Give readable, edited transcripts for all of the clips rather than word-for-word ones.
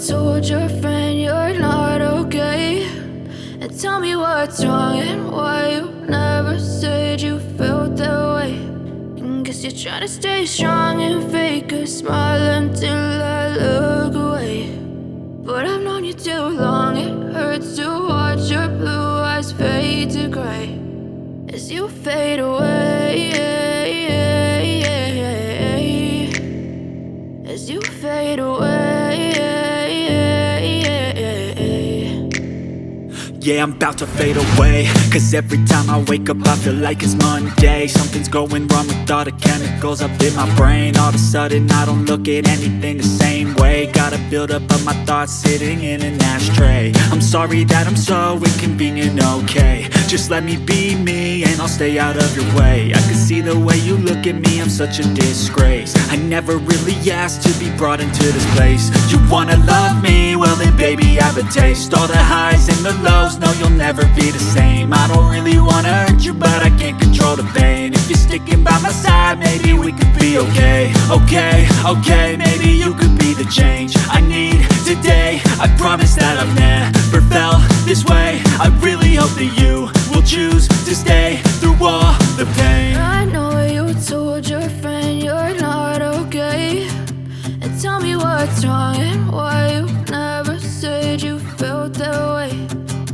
told your friend you're not okay, and tell me what's wrong and why you never said you felt that way. And guess you're trying to stay strong and fake a smile until I look away. But I've known you too long, it hurts to watch your blue eyes fade to gray as you fade away, as you fade away. Yeah, I'm about to fade away, cause every time I wake up I feel like it's Monday. Something's going wrong with all the chemicals up in my brain. All of a sudden I don't look at anything the same way. Gotta build up of my thoughts sitting in an ashtray. I'm sorry that I'm so inconvenient, okay. Just let me be me and I'll stay out of your way. I can see the way you look at me, I'm such a disgrace. I never really asked to be brought into this place. You wanna love me? Well then baby I have a taste. All the highs and the lows, no you'll never be the same. I don't really wanna hurt you but I can't control the pain. If you're sticking by my side maybe we could be okay. Okay, maybe you could be the change I need today. I promise that I've never felt this way. I really hope that you will choose to stay through all the pain. I know you told your friend you're not okay, and tell me what's wrong and why you never said you felt that way.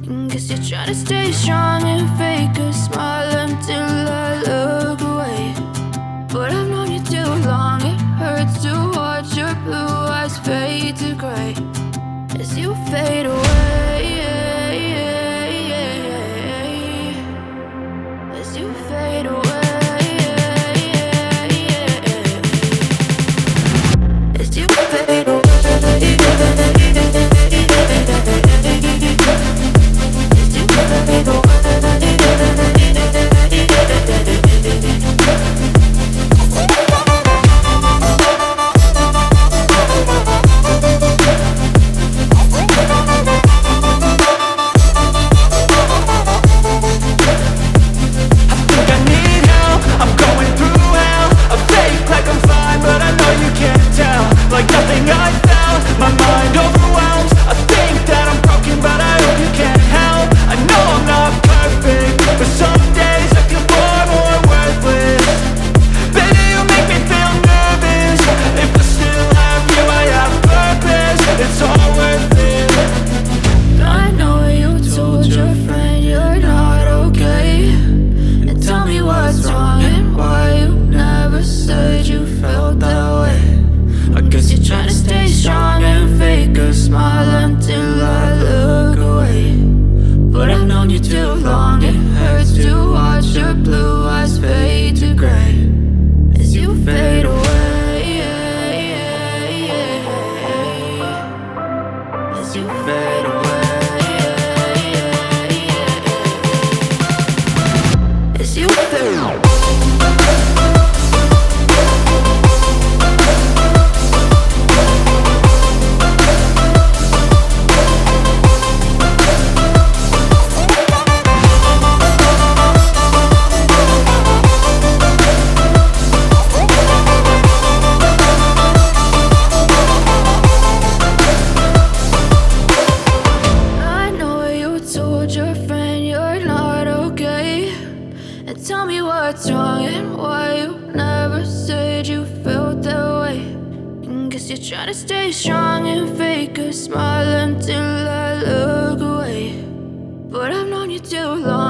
And guess you're trying to stay strong and fake a smile until I look away. But I've known you too long, it hurts to watch your blue eyes fade to gray as you fade away, as you fade away, as you fade away. Tell me what's wrong and why you never said you felt that way. And guess you're trying to stay strong and fake a smile until I look away. But I've known you too long.